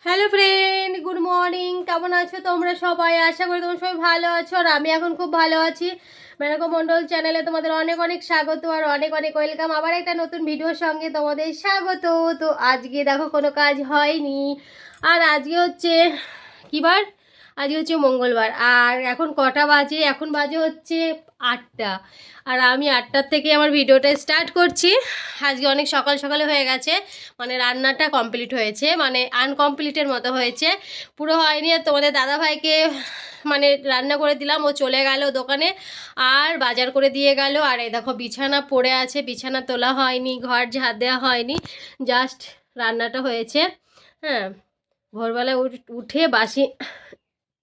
Hello friend, good morning. কেমন আছো তোমরা সবাই? আশা করি তোমরা সবাই ভালো আছো, আর আমি এখন খুব ভালো আছি। মেনকা মণ্ডল চ্যানেলে তোমাদের অনেক অনেক স্বাগত আর অনেক অনেক ওয়েলকাম। আবার একটা নতুন ভিডিওর সঙ্গে তোমাদের স্বাগত। তো আজকে দেখো কোনো কাজ হয়নি, আর আজকে হচ্ছে কী বার? আজকে হচ্ছে মঙ্গলবার। আর এখন কটা বাজে? এখন বাজে হচ্ছে 8টা। আর আমি 8টার থেকে আমার ভিডিওটা স্টার্ট করছি। আজকে অনেক সকাল সকালে হয়ে গেছে, মানে রান্নাটা কমপ্লিট হয়েছে, মানে আনকমপ্লিটের মতো হয়েছে, পুরো হয়নি। আর তোমাদের দাদাভাইকে মানে রান্না করে দিলাম, ও চলে গেল দোকানে আর বাজার করে দিয়ে গেল। আর এই দেখো বিছানা পড়ে আছে, বিছানা তোলা হয়নি, ঘর ঝাড় দেওয়া হয়নি, জাস্ট রান্নাটা হয়েছে। হ্যাঁ, ভোরবেলায় উঠে বাসি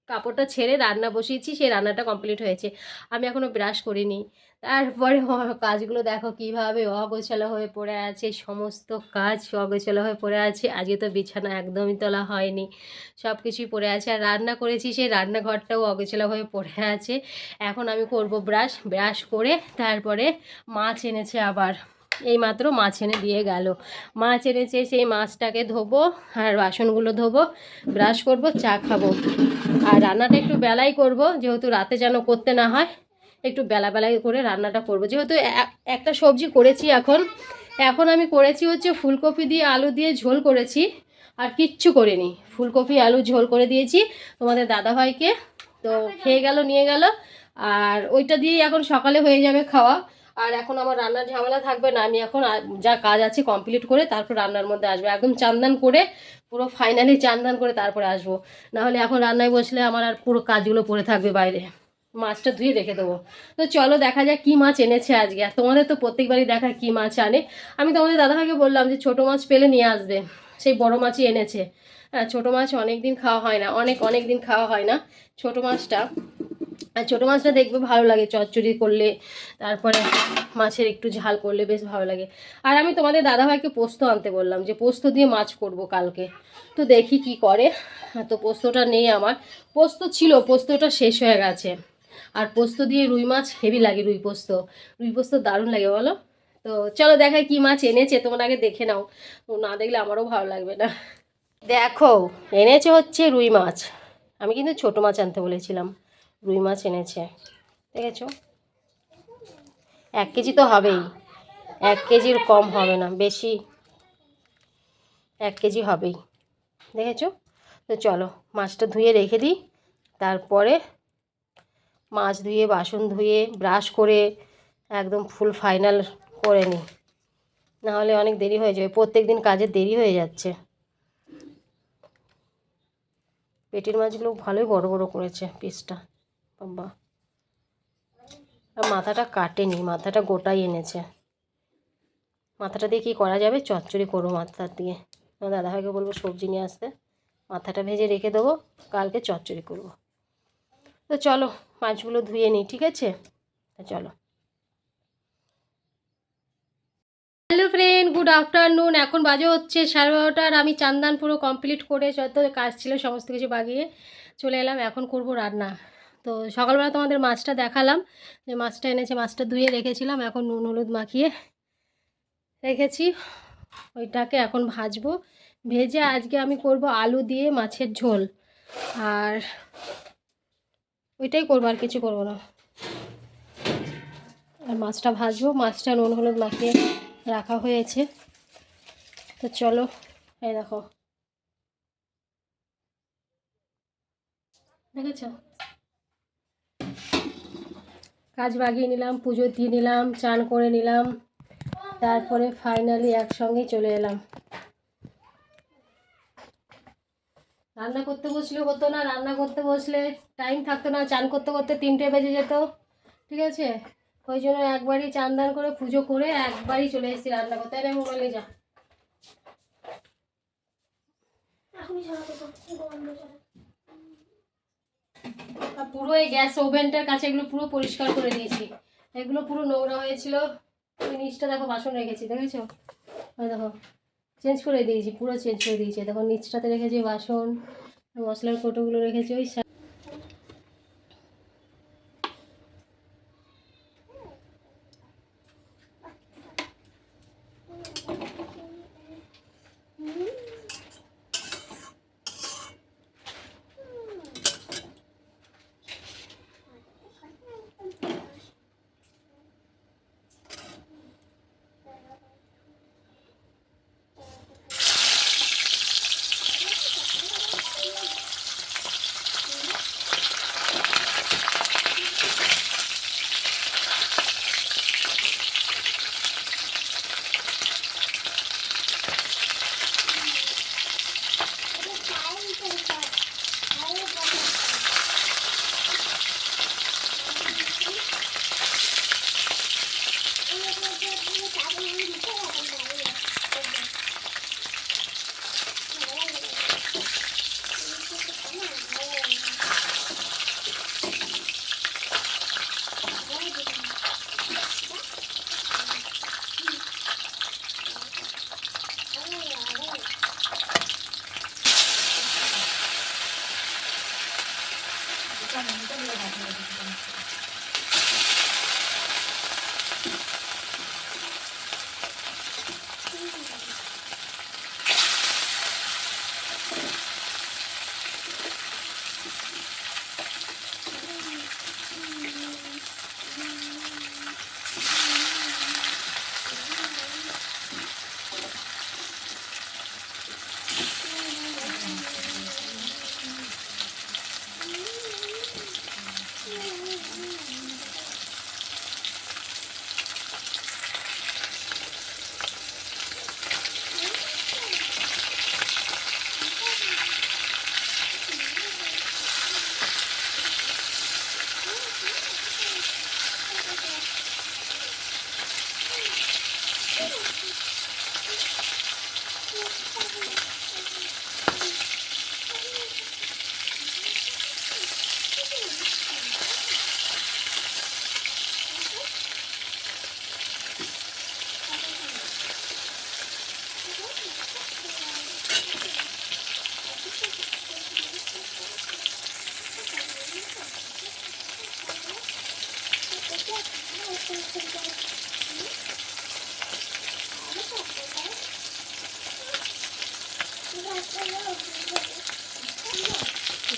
কাপড়টা ছেড়ে রান্না বসিয়েছি, সেই রান্নাটা কমপ্লিট হয়েছে। আমি এখনও ব্রাশ করিনি। তারপরে কাজগুলো দেখো কীভাবে অগোছালো হয়ে পড়ে আছে, সমস্ত কাজ অগোছালো হয়ে পড়ে আছে। আজকে তো বিছানা একদমই তোলা হয়নি, সব কিছুই পড়ে আছে। আর রান্না করেছি, সেই রান্নাঘরটাও অগোছালো হয়ে পড়ে আছে। এখন আমি করব ব্রাশ করে তারপরে মাছ এনেছে আবার, এইমাত্র মাছ এনে দিয়ে গেল। মাছ এনেছে, সেই মাছটাকে ধোবো আর বাসনগুলো ধোবো, ব্রাশ করব, চা খাবো। আর রান্নাটা একটু বেলাই করব, যেহেতু রাতে যেন করতে না হয়, একটু বেলাই করে রান্নাটা করব। যেহেতু একটা সবজি করেছি, এখন আমি করেছি হচ্ছে ফুলকপি দিয়ে আলু দিয়ে ঝোল করেছি, আর কিচ্ছু করিনি। ফুলকপি আলু ঝোল করে দিয়েছি তোমাদের দাদাভাইকে, তো খেয়ে গেল, নিয়ে গেল। আর ওইটা দিয়েই এখন সকালে হয়ে যাবে খাওয়া। আর এখন আমার রান্নার ঝামেলা থাকবে না। আমি এখন যা কাজ আছে কমপ্লিট করে তারপর রান্নার মধ্যে আসবো, একদম চান্দান করে, পুরো ফাইনালি চান্দান করে তারপরে আসবো। নাহলে এখন রান্নায় বসলে আমার আর পুরো কাজগুলো পড়ে থাকবে বাইরে। মাছটা ধুয়ে রেখে দেবো। তো চলো দেখা যাক কী মাছ এনেছে আজকে। আর তোমাদের তো প্রত্যেকবারই দেখা কী মাছ আনে। আমি তোমাদের দাদাভাইকে বললাম যে ছোটো মাছ পেলে নিয়ে আসবে, সেই বড় মাছই এনেছে। হ্যাঁ, ছোটো মাছ অনেক দিন খাওয়া হয় না, অনেক দিন খাওয়া হয় না ছোটো মাছটা। আর ছোটো মাছটা দেখবে ভালো লাগে চচ্চড়ি করলে, তারপরে মাছের একটু ঝাল করলে বেশ ভালো লাগে। আর আমি তোমাদের দাদাভাইকে পোস্ত আনতে বললাম, যে পোস্ত দিয়ে মাছ করব কালকে। তো দেখি কি করে। তো পোস্তটা নেই আমার, পোস্ত ছিল, পোস্তটা শেষ হয়ে গেছে। আর পোস্ত দিয়ে রুই মাছ হেভি লাগে, রুই পোস্ত দারুণ লাগে বলো। তো চলো দেখাই কি মাছ এনেছে, তোমরা আগে দেখে নাও, তো না দেখলে আমারও ভালো লাগবে না। দেখো, এনেছে হচ্ছে রুই মাছ। আমি কিন্তু ছোটো মাছ আনতে বলেছিলাম, রুই মাছ এনেছে, দেখেছো? 1 কেজি তো হবেই, 1 কেজির কম হবে না, বেশি 1 কেজি হবেই, দেখেছো? তো চলো মাছটা ধুয়ে রেখে দিই, তারপরে মাছ ধুয়ে বাসন ধুয়ে ব্রাশ করে একদম ফুল ফাইনাল করে নিই, নাহলে অনেক দেরি হয়ে যাবে। প্রত্যেক দিন কাজে দেরি হয়ে যাচ্ছে। পেটির মাছগুলো ভালোই বড় বড় করেছে পিসটা, বাবা। আর মাথাটা কাটেনি, মাথাটা গোটাই এনেছে। মাথাটা দিয়ে কী করা যাবে? চচ্চড়ি করবো মাথা দিয়ে। আমার দাদাভাইকে বলবো সবজি নিয়ে আসতে, মাথাটা ভেজে রেখে দেবো, কালকে চচ্চড়ি করব। তো চলো মাছগুলো ধুয়ে নিই, ঠিক আছে? চলো। Hello friend, good afternoon. এখন বাজে হচ্ছে 12:30। আর আমি চান্দান পুরো কমপ্লিট করে যত কাজ ছিল সমস্ত কিছু বাগিয়ে চলে এলাম। এখন করব রান্না। তো সকালবেলা তোমাদের মাছটা দেখালাম, যে মাছটা এনেছে, মাছটা ধুয়ে রেখেছিলাম, এখন নুন হলুদ মাখিয়ে রেখেছি। ওইটাকে এখন ভাজবো। ভেজে আজকে আমি করব আলু দিয়ে মাছের ঝোল, আর ওইটাই করবো, আর কিছু করবো না। আর মাছটা ভাজবো, মাছটা নুন হলুদ মাখিয়ে রাখা হয়েছে। তো চলো, এই দেখো, দেখেছো? কাজ বাগিয়ে নিলাম, পুজো দিয়ে নিলাম, চান করে নিলাম, তারপরে ফাইনালি একসঙ্গেই চলে এলাম। রান্না করতে বসলে হতো না, রান্না করতে বসলে টাইম থাকতো না, চান করতে করতে 3টে বেজে যেত, ঠিক আছে? ওই জন্য একবারই চান দান করে পুজো করে একবারই চলে এসেছি রান্না করতে। আরে মোবাইলে যা, পুরো এই গ্যাস ওভেনটার কাছে এগুলো পুরো পরিষ্কার করে দিয়েছি। এগুলো পুরো নোংরা হয়েছিল, ওই নিচটা দেখো বাসন রেখেছি, দেখেছো? ওই দেখো চেঞ্জ করে দিয়েছি, পুরো চেঞ্জ করে দিয়েছি। দেখো নিচটাতে রেখেছি বাসন, মশলার কৌটোগুলো রেখেছি ওই।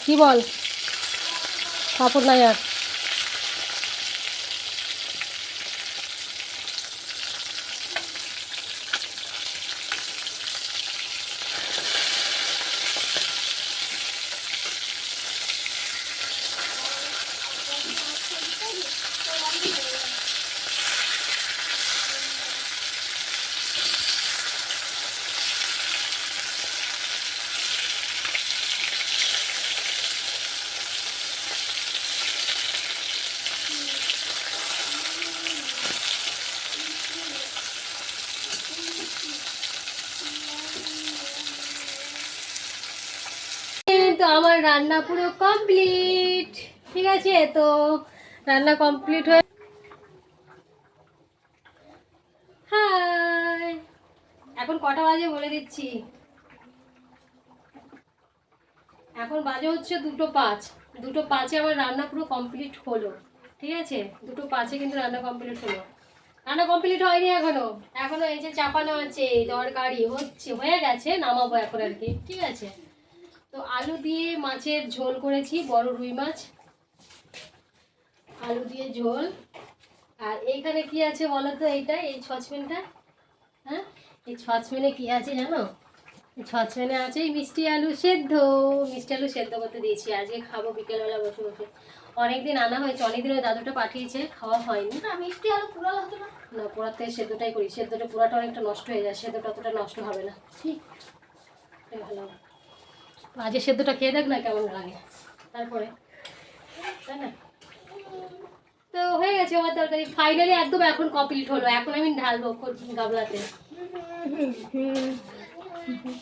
কি বল, কাপড় নাই আর। তো আমার রান্না পুরো কমপ্লিট, ঠিক আছে। তো রান্না কমপ্লিট হয়ে, হাই, এখন কটা বাজে বলে দিচ্ছি। এখন বাজে হচ্ছে 2:05। 2:05-এ আমার রান্না পুরো কমপ্লিট হলো, ঠিক আছে। 2:05-এ কিন্তু রান্না কমপ্লিট হলো। রান্না কমপ্লিট হয়নি এখনো, এখনো এই যে চাপানো আছে, তরকারি হচ্ছে, হয়ে গেছে, নামাবো এখন আর কি, ঠিক আছে। তো আলু দিয়ে মাছের ঝোল করেছি, বড় রুই মাছ, আলু দিয়ে ঝোল। আর এইখানে কি আছে বলো তো, এইটা, এই সসপ্যানটা, হ্যাঁ, এই সসপ্যানে কি আছে জানো? এই সসপ্যানে আছে এই মিষ্টি আলু সেদ্ধ। মিষ্টি আলু সেদ্ধ করতে দিয়েছি, আজকে খাবো বিকেলবেলা বসে বসে। অনেকদিন আনা হয়েছে, অনেকদিন ওই দাদুটা পাঠিয়েছে, খাওয়া হয়নি। না, মিষ্টি আলু পোড়া হতো না, না পোড়ার থেকে সেদ্ধটাই করি। সেদ্ধটা পোড়াটা অনেকটা নষ্ট হয়ে যায়, সেদ্ধটা অতটা নষ্ট হবে না, ঠিক ভালো হবে। আজকে সেদ্ধটা খেয়ে দেখ না কেমন লাগে, তারপরে, তাই না? তো হয়ে গেছে আমার তরকারি ফাইনালি, একদম এখন কমপ্লিট হলো। এখন আমি ঢালবো গামলাতে,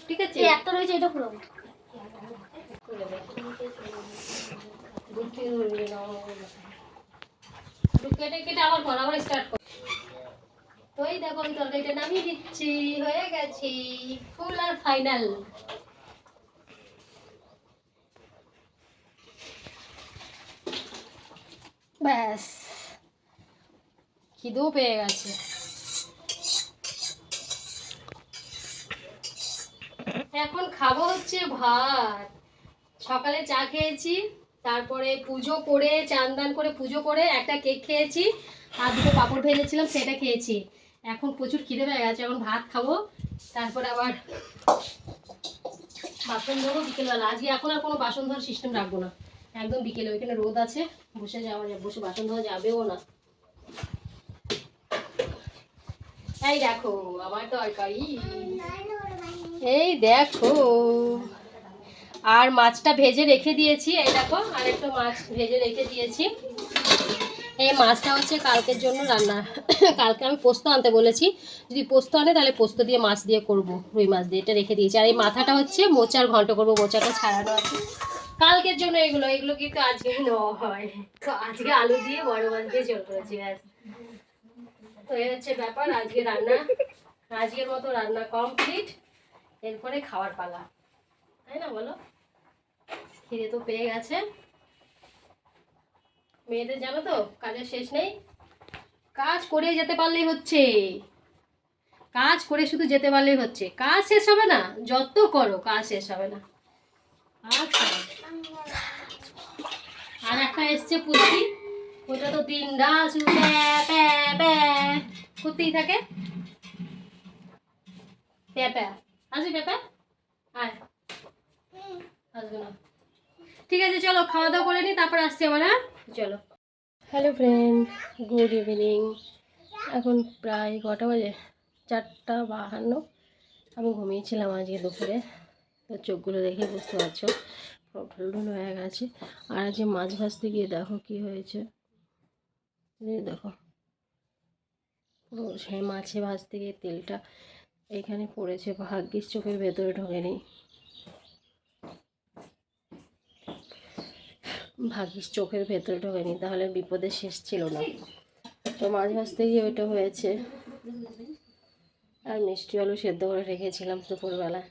ঠিক আছে। একটা রয়েছে, এটা পুরো কেটে কেটে আবার বরাবর স্টার্ট কর। তো এই দেখো আমি তরকারিটা নামিয়ে দিচ্ছি, হয়ে গেছি ফুল আর ফাইনাল। ব্যাস, খিদেও পেয়ে গেছে। এখন খাবো হচ্ছে ভাত। সকালে চা খেয়েছি, তারপরে পুজো করে, চান দান করে পুজো করে একটা কেক খেয়েছি, আর 2টো পাঁপড় ভেজেছিলাম, সেটা খেয়েছি। এখন প্রচুর খিদে পেয়ে গেছে, এখন ভাত খাবো, তারপরে আবার বাসন ধরবো বিকেলবেলা। আজকে এখন আর কোনো বাসন ধোয়ার সিস্টেম রাখবো না, একদম বিকেলে। ওইখানে রোদ আছে, বসে যাওয়া যায়, বসে বাসন ধোয়া যাবেও না। এই দেখো আমার তরকারি, এই দেখো আর মাছটা ভেজে রেখে দিয়েছি, এই দেখো আর একটু মাছ ভেজে রেখে দিয়েছি। এই মাছটা হচ্ছে কালকের জন্য রান্না। কালকে আমি পোস্ত আনতে বলেছি, যদি পোস্ত আনে তাহলে পোস্ত দিয়ে মাছ দিয়ে করব, রুই মাছ দিয়ে। এটা রেখে দিয়েছি। আর এই মাথাটা হচ্ছে মোচার ঘন্ট করবো, মোচাটা ছাড়ানো আছে কালকের জন্য। এগুলো এগুলো কিন্তু আজকে নেওয়া হয়, তো আজকে আলু দিয়ে বড় মাছ দিয়ে ঝোল করেছি ব্যাস। তো এই হচ্ছে ব্যাপার আজকে রান্না। আজকের মতো রান্না কমপ্লিট, এরপরে খাওয়ার পালা, তাই না বলো? খিদে তো পেয়ে গেছে মেয়েদের, জানো তো কাজের শেষ নেই, কাজ করে যেতে পারলেই হচ্ছে, কাজ করে শুধু যেতে পারলেই হচ্ছে, কাজ শেষ হবে না, যত করো কাজ শেষ হবে না। আচ্ছা, আর একটা এসছে পুচকি, ওটা তো দিন রাত শুধু প্যাঁ প্যাঁ প্যাঁ করতেই থাকে। প্যাঁ প্যাঁ আসি, প্যাঁ প্যাঁ আয়, আসবে না। ঠিক আছে চলো খাওয়া দাওয়া করে নিই, তারপর আসছি আবার। হ্যাঁ চলো। Hello friend, good evening. এখন প্রায় কটা বাজে? 4:52। আমি ঘুমিয়েছিলাম আজকে দুপুরে, তো চোখগুলো দেখে বুঝতে পারছো প্রবলেম হয়ে গেছে। আর আজকে মাছ ভাজতে গিয়ে দেখো কি হয়েছে, এই দেখো পুরো সেই মাছে ভাজতে গিয়ে তেলটা এইখানে পড়েছে, ভাগ্যিস চোখের ভেতরে ঢোকেনি, ভাগ্যিস চোখের ভেতরে ঢোকেনি, তাহলে বিপদের শেষ ছিল না। তো মাছ ভাজতে গিয়ে ওইটা হয়েছে। আর মিষ্টি আলু সেদ্ধ করে রেখেছিলাম দুপুরবেলা।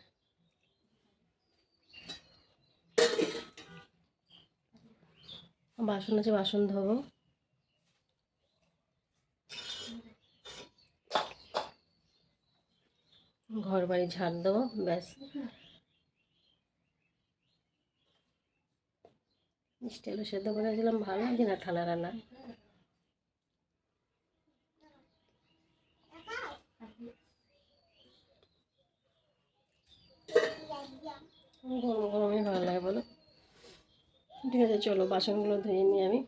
বাসন আছে, বাসন ধোবো। ঘর বাড়ি ঝাড় দেবো, ব্যাস। মিষ্টি আলু সেদ্ধ করেছিলাম, ভালো লাগে না ঠান্ডা রান্না। গরম গরমই ভালো লাগে বলো। ঠিক আছে চলো বাসনগুলো ধুয়ে নিই, আমি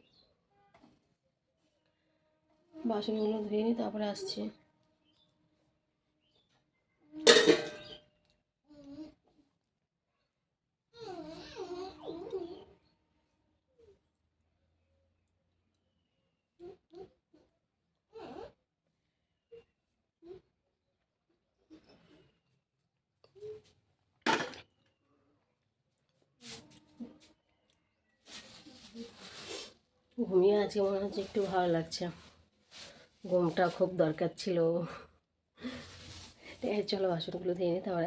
বাসনগুলো ধুয়ে নিই তারপরে আসছি। ঘুমিয়ে আজকে মনে হচ্ছে একটু ভালো লাগছে, ঘুমটা খুব দরকার ছিল। ঠিক আছে চলো বাসনগুলো ধুয়ে নিই তারপরে।